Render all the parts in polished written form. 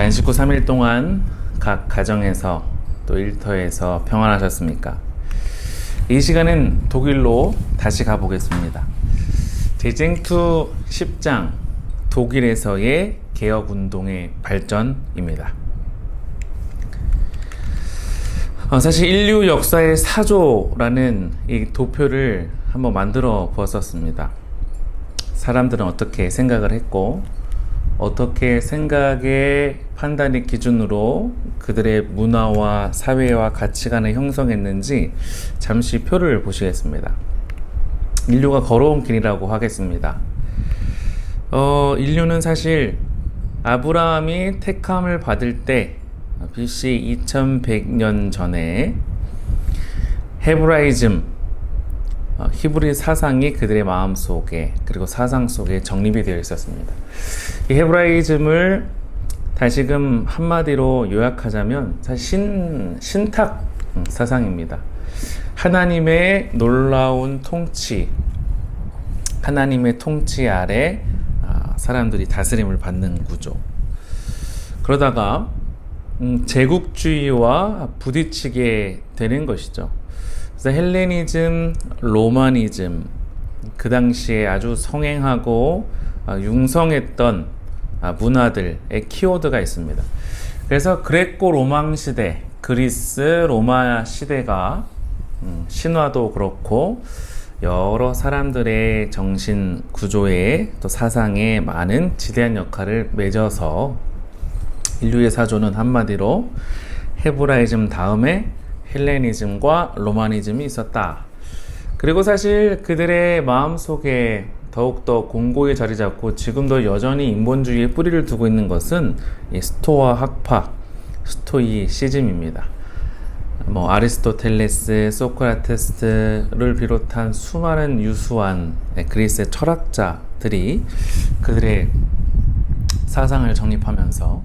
안식구 3일 동안 각 가정에서 또 일터에서 평안하셨습니까? 이 시간은 독일로 다시 가보겠습니다. 제쟁투 10장 독일에서의 개혁운동의 발전입니다. 사실 인류 역사의 사조라는 이 도표를 한번 만들어 보았었습니다. 사람들은 어떻게 생각을 했고 어떻게 생각의 판단의 기준으로 그들의 문화와 사회와 가치관을 형성했는지 잠시 표를 보시겠습니다. 인류가 걸어온 길이라고 하겠습니다. 인류는 사실 아브라함이 택함을 받을 때 BC 2100년 전에 헤브라이즘 히브리 사상이 그들의 마음속에 그리고 사상 속에 정립이 되어 있었습니다. 이 헤브라이즘을 다시금 한마디로 요약하자면 사실 신탁 사상입니다. 하나님의 놀라운 통치, 하나님의 통치 아래 사람들이 다스림을 받는 구조. 그러다가 제국주의와 부딪히게 되는 것이죠. 그래서 헬레니즘, 로마니즘, 그 당시에 아주 성행하고 융성했던 문화들의 키워드가 있습니다. 그래서 그레코 로망 시대, 그리스 로마 시대가 신화도 그렇고 여러 사람들의 정신 구조에 또 사상에 많은 지대한 역할을 맺어서 인류의 사조는 한마디로 헤브라이즘 다음에 헬레니즘과 로마니즘이 있었다. 그리고 사실 그들의 마음속에 더욱더 공고히 자리 잡고 지금도 여전히 인본주의에 뿌리를 두고 있는 것은 이 스토아 학파, 스토이시즘입니다. 아리스토텔레스, 소크라테스를 비롯한 수많은 유수한 그리스의 철학자들이 그들의 사상을 정립하면서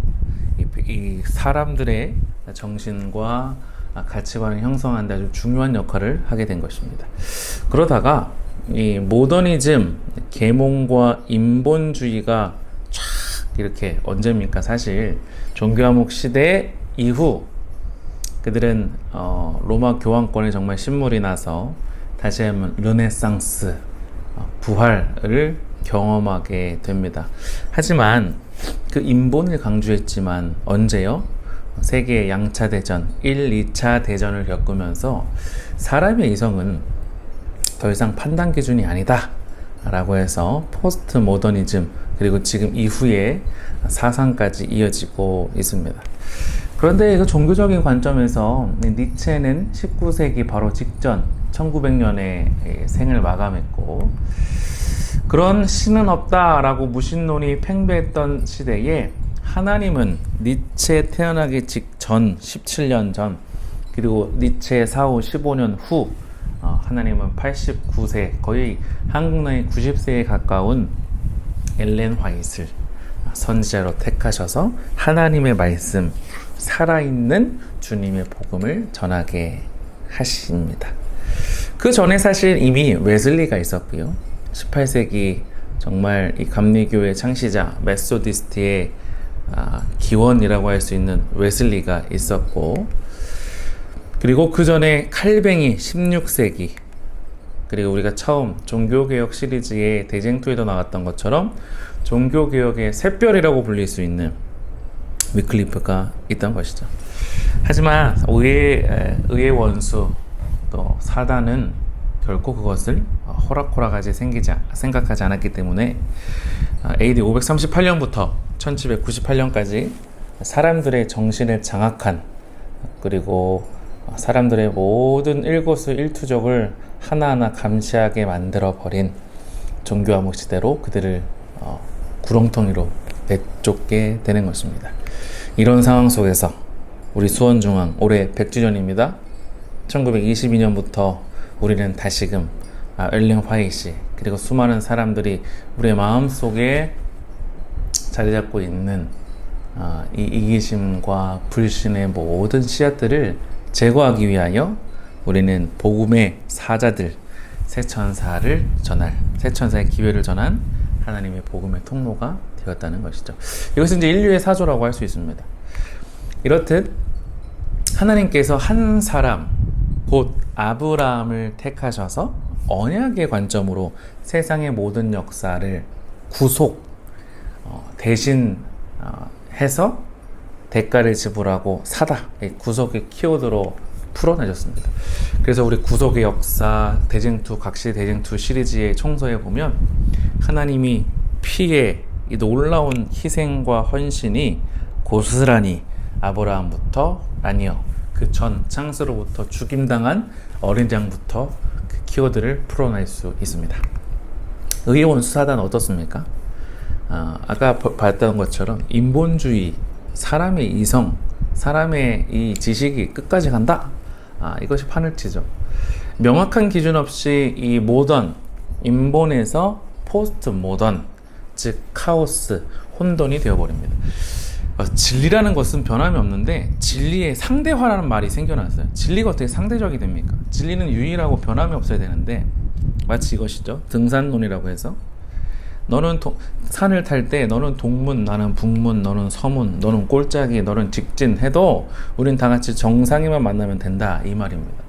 이 사람들의 정신과 가치관을 형성하는 데 아주 중요한 역할을 하게 된 것입니다. 그러다가 이 모더니즘, 계몽과 인본주의가 쫙 이렇게 언제입니까? 사실 종교암흑 시대 이후 그들은 로마 교황권에 정말 신물이 나서 다시 한번 르네상스, 부활을 경험하게 됩니다. 하지만 그 인본을 강조했지만 언제요? 세계 양차 대전, 1, 2차 대전을 겪으면서 사람의 이성은 더 이상 판단 기준이 아니다 라고 해서 포스트 모더니즘 그리고 지금 이후에 사상까지 이어지고 있습니다. 그런데 그 종교적인 관점에서 니체는 19세기 바로 직전 1900년에 생을 마감했고 그런 신은 없다라고 무신론이 팽배했던 시대에 하나님은 니체 태어나기 직전 17년 전 그리고 니체 사후 15년 후 하나님은 89세 거의 한국 나이 90세에 가까운 엘렌 화이트를 선지자로 택하셔서 하나님의 말씀 살아있는 주님의 복음을 전하게 하십니다. 그 전에 사실 이미 웨슬리가 있었고요. 18세기 정말 이 감리교의 창시자 메소디스트의 기원이라고 할 수 있는 웨슬리가 있었고 그리고 그 전에 칼뱅이 16세기 그리고 우리가 처음 종교개혁 시리즈의 대쟁투에도 나왔던 것처럼 종교개혁의 샛별이라고 불릴 수 있는 위클리프가 있던 것이죠. 하지만 의의 원수 또 사단은 결코 그것을 호락호락하게 생각하지 않았기 때문에 AD 538년부터 1798년까지 사람들의 정신을 장악한 그리고 사람들의 모든 일거수일투족을 하나하나 감시하게 만들어버린 종교암흑 시대로 그들을 구렁텅이로 내쫓게 되는 것입니다. 이런 상황 속에서 우리 수원중앙 올해 100주년입니다. 1922년부터 우리는 다시금 엘렌 화이트 그리고 수많은 사람들이 우리의 마음속에 자리 잡고 있는 이 이기심과 불신의 모든 씨앗들을 제거하기 위하여 우리는 복음의 사자들, 새천사의 기회를 전한 하나님의 복음의 통로가 되었다는 것이죠. 이것은 이제 인류의 사조라고 할 수 있습니다. 이렇듯 하나님께서 한 사람, 곧 아브라함을 택하셔서 언약의 관점으로 세상의 모든 역사를 대신 해서 대가를 지불하고 사다, 구속의 키워드로 풀어내셨습니다. 그래서 우리 구속의 역사 대쟁투, 각시 대쟁투 시리즈의 청소에 보면 하나님이 피의 이 놀라운 희생과 헌신이 고스란히 아브라함부터 아니요, 그 전 창세로부터 죽임당한 어린 양부터 그 키워드를 풀어낼 수 있습니다. 의의 원수 사단 어떻습니까? 아까 봤던 것처럼 인본주의, 사람의 이성, 사람의 이 지식이 끝까지 간다. 이것이 판을 치죠. 명확한 기준 없이 이 모던, 인본에서 포스트 모던, 즉 카오스, 혼돈이 되어버립니다. 진리라는 것은 변함이 없는데 진리의 상대화라는 말이 생겨났어요. 진리가 어떻게 상대적이 됩니까? 진리는 유일하고 변함이 없어야 되는데 마치 이것이죠. 등산론이라고 해서 너는 산을 탈 때 너는 동문, 나는 북문, 너는 서문, 너는 꼴짜기, 너는 직진 해도 우린 다 같이 정상에만 만나면 된다, 이 말입니다.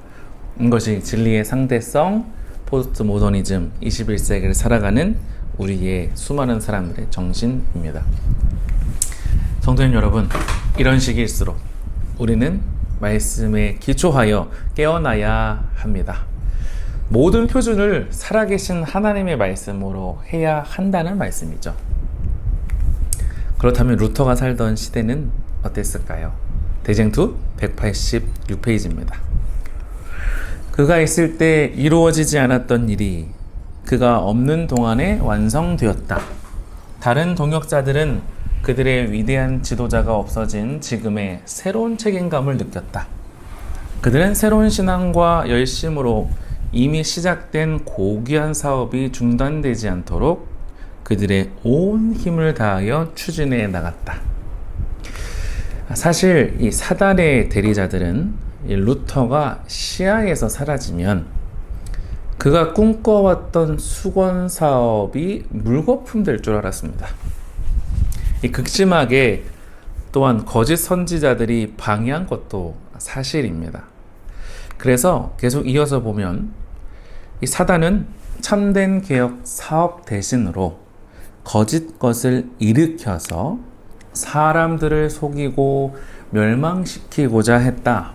이것이 진리의 상대성, 포스트 모더니즘, 21세기를 살아가는 우리의 수많은 사람들의 정신입니다. 성도님 여러분, 이런 시기일수록 우리는 말씀에 기초하여 깨어나야 합니다. 모든 표준을 살아계신 하나님의 말씀으로 해야 한다는 말씀이죠. 그렇다면 루터가 살던 시대는 어땠을까요? 대쟁투 186페이지입니다. 그가 있을 때 이루어지지 않았던 일이 그가 없는 동안에 완성되었다. 다른 동역자들은 그들의 위대한 지도자가 없어진 지금의 새로운 책임감을 느꼈다. 그들은 새로운 신앙과 열심으로 이미 시작된 고귀한 사업이 중단되지 않도록 그들의 온 힘을 다하여 추진해 나갔다. 사실 이 사단의 대리자들은 이 루터가 시야에서 사라지면 그가 꿈꿔왔던 수건 사업이 물거품 될 줄 알았습니다. 이 극심하게 또한 거짓 선지자들이 방해한 것도 사실입니다. 그래서 계속 이어서 보면 이 사단은 참된 개혁 사업 대신으로 거짓 것을 일으켜서 사람들을 속이고 멸망시키고자 했다.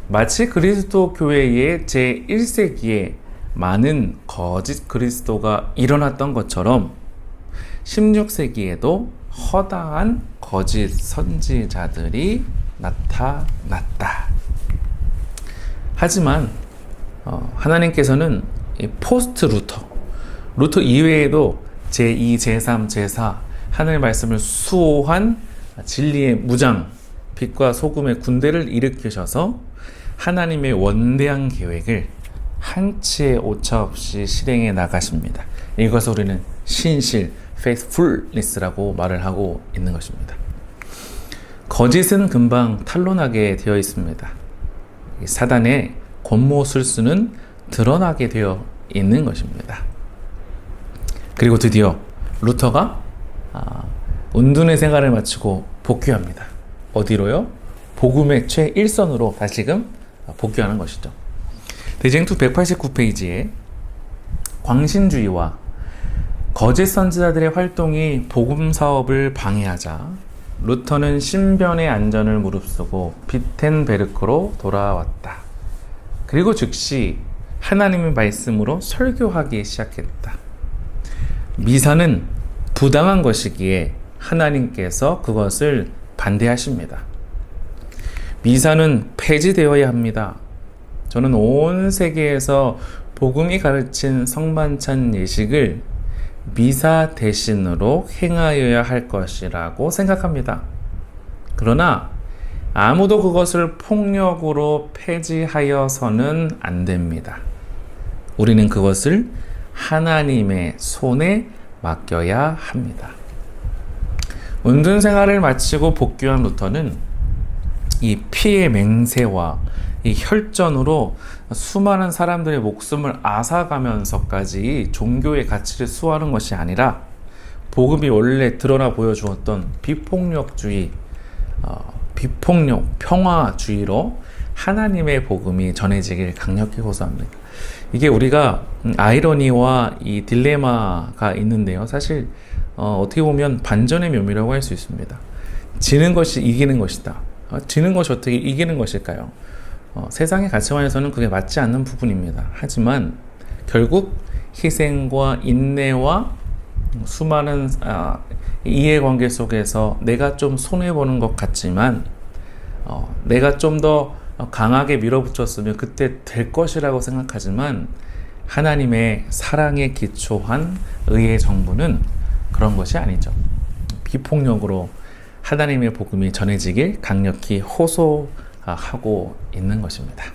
마치 그리스도 교회의 제1세기에 많은 거짓 그리스도가 일어났던 것처럼 16세기에도 허다한 거짓 선지자들이 나타났다. 하지만 하나님께서는 포스트 루터 이외에도 제2, 제3, 제4 하늘 말씀을 수호한 진리의 무장, 빛과 소금의 군대를 일으키셔서 하나님의 원대한 계획을 한치의 오차 없이 실행해 나가십니다. 이것을 우리는 신실, faithfulness라고 말을 하고 있는 것입니다. 거짓은 금방 탄로나게 되어 있습니다. 사단의 권모술수는 드러나게 되어 있는 것입니다. 그리고 드디어 루터가 운둔의 생활을 마치고 복귀합니다. 어디로요? 복음의 최일선으로 다시금 복귀하는 것이죠. 대쟁투 189페이지에 광신주의와 거짓 선지자들의 활동이 복음 사업을 방해하자 루터는 신변의 안전을 무릅쓰고 비텐베르크로 돌아왔다. 그리고 즉시 하나님의 말씀으로 설교하기 시작했다. 미사는 부당한 것이기에 하나님께서 그것을 반대하십니다. 미사는 폐지되어야 합니다. 저는 온 세계에서 복음이 가르친 성만찬 예식을 미사 대신으로 행하여야 할 것이라고 생각합니다. 그러나 아무도 그것을 폭력으로 폐지하여서는 안 됩니다. 우리는 그것을 하나님의 손에 맡겨야 합니다. 운둔 생활을 마치고 복귀한 루터는 이 피의 맹세와 이 혈전으로 수많은 사람들의 목숨을 앗아가면서까지 종교의 가치를 수호하는 것이 아니라 복음이 원래 드러나 보여주었던 비폭력주의, 비폭력, 평화주의로 하나님의 복음이 전해지길 강력히 호소합니다. 이게 우리가 아이러니와 이 딜레마가 있는데요. 사실 어떻게 보면 반전의 묘미라고 할 수 있습니다. 지는 것이 이기는 것이다. 지는 것이 어떻게 이기는 것일까요? 세상의 가치관에서는 그게 맞지 않는 부분입니다. 하지만 결국 희생과 인내와 수많은 이해관계 속에서 내가 좀 손해보는 것 같지만 내가 좀 더 강하게 밀어붙였으면 그때 될 것이라고 생각하지만 하나님의 사랑에 기초한 의의 정부는 그런 것이 아니죠. 비폭력으로 하나님의 복음이 전해지길 강력히 호소하고 있는 것입니다.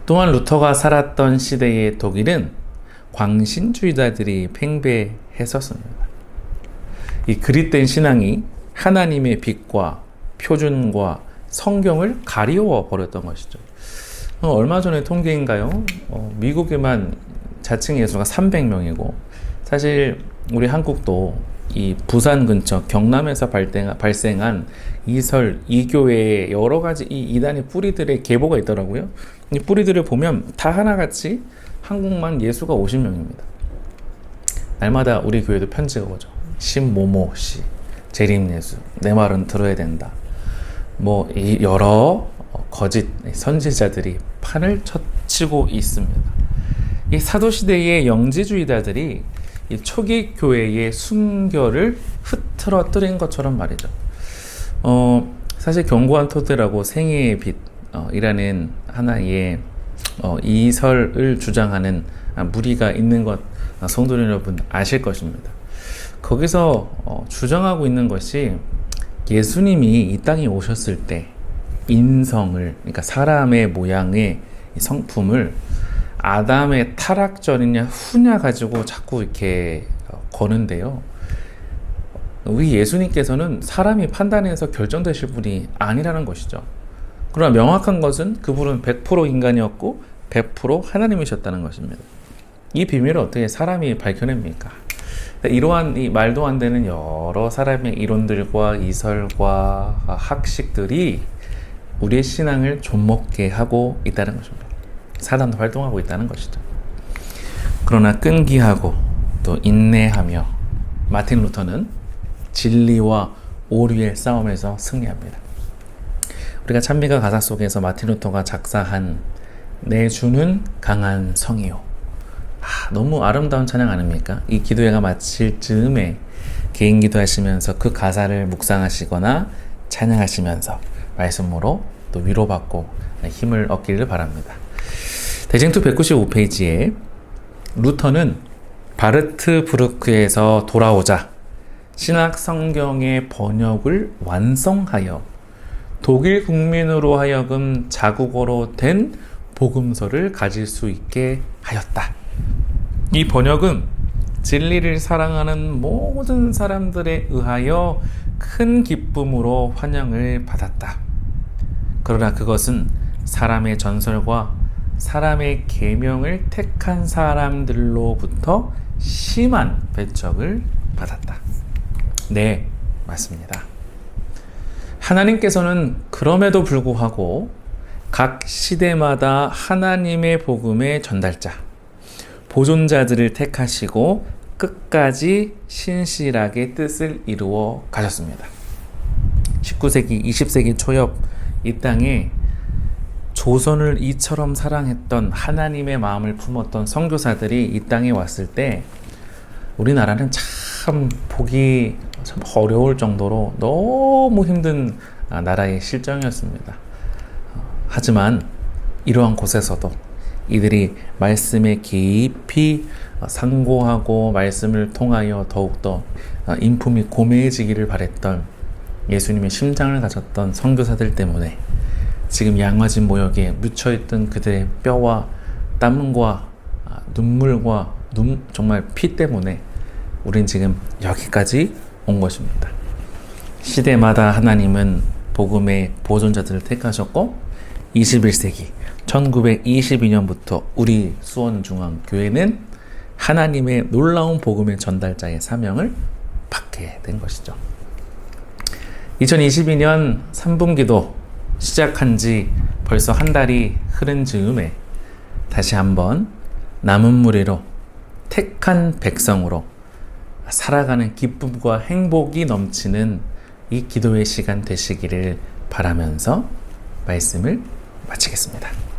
또한 루터가 살았던 시대의 독일은 광신주의자들이 팽배했었습니다. 이 그릿된 신앙이 하나님의 빛과 표준과 성경을 가리워 버렸던 것이죠. 얼마 전에 통계인가요? 미국에만 자칭 예수가 300명이고 사실 우리 한국도 이 부산 근처 경남에서 발생한 이설, 이교회의 여러 가지 이 이단의 뿌리들의 계보가 있더라고요. 이 뿌리들을 보면 다 하나같이 한국만 예수가 50명입니다. 날마다 우리 교회도 편지가 오죠. 신모모 씨, 재림예수, 내 말은 들어야 된다. 이 여러 거짓 선지자들이 판을 치고 있습니다. 이 사도시대의 영지주의자들이 이 초기 교회의 순결을 흐트러뜨린 것처럼 말이죠. 사실 견고한 토대라고 생애의 빛이라는 하나의 이설을 주장하는 무리가 있는 것 성도 여러분 아실 것입니다. 거기서 주장하고 있는 것이 예수님이 이 땅에 오셨을 때 인성을, 그러니까 사람의 모양의 성품을 아담의 타락전이냐 후냐 가지고 자꾸 이렇게 거는데요. 우리 예수님께서는 사람이 판단해서 결정되실 분이 아니라는 것이죠. 그러나 명확한 것은 그분은 100% 인간이었고 100% 하나님이셨다는 것입니다. 이 비밀을 어떻게 사람이 밝혀냅니까? 이러한 이 말도 안 되는 여러 사람의 이론들과 이설과 학식들이 우리의 신앙을 좀먹게 하고 있다는 것입니다. 사단도 활동하고 있다는 것이죠. 그러나 끈기하고 또 인내하며 마틴 루터는 진리와 오류의 싸움에서 승리합니다. 우리가 찬미가 가사 속에서 마틴 루터가 작사한 내 주는 강한 성이요. 너무 아름다운 찬양 아닙니까? 이 기도회가 마칠 즈음에 개인 기도하시면서 그 가사를 묵상하시거나 찬양하시면서 말씀으로 또 위로받고 힘을 얻기를 바랍니다. 대쟁투 195페이지에 루터는 바르트부르크에서 돌아오자 신약 성경의 번역을 완성하여 독일 국민으로 하여금 자국어로 된 복음서를 가질 수 있게 하였다. 이 번역은 진리를 사랑하는 모든 사람들에 의하여 큰 기쁨으로 환영을 받았다. 그러나 그것은 사람의 전설과 사람의 계명을 택한 사람들로부터 심한 배척을 받았다. 네, 맞습니다. 하나님께서는 그럼에도 불구하고 각 시대마다 하나님의 복음의 전달자, 보존자들을 택하시고 끝까지 신실하게 뜻을 이루어 가셨습니다. 19세기, 20세기 초엽 이 땅에 조선을 이처럼 사랑했던 하나님의 마음을 품었던 선교사들이 이 땅에 왔을 때 우리나라는 참 보기 참 어려울 정도로 너무 힘든 나라의 실정이었습니다. 하지만 이러한 곳에서도 이들이 말씀에 깊이 상고하고 말씀을 통하여 더욱더 인품이 고매해지기를 바랬던 예수님의 심장을 가졌던 선교사들 때문에 지금 양화진 모역에 묻혀있던 그들의 뼈와 땀과 눈물과 정말 피 때문에 우린 지금 여기까지 온 것입니다. 시대마다 하나님은 복음의 보존자들을 택하셨고 21세기 1922년부터 우리 수원중앙교회는 하나님의 놀라운 복음의 전달자의 사명을 받게 된 것이죠. 2022년 3분기도 시작한 지 벌써 한 달이 흐른 즈음에 다시 한번 남은 무리로 택한 백성으로 살아가는 기쁨과 행복이 넘치는 이 기도의 시간 되시기를 바라면서 말씀을 마치겠습니다.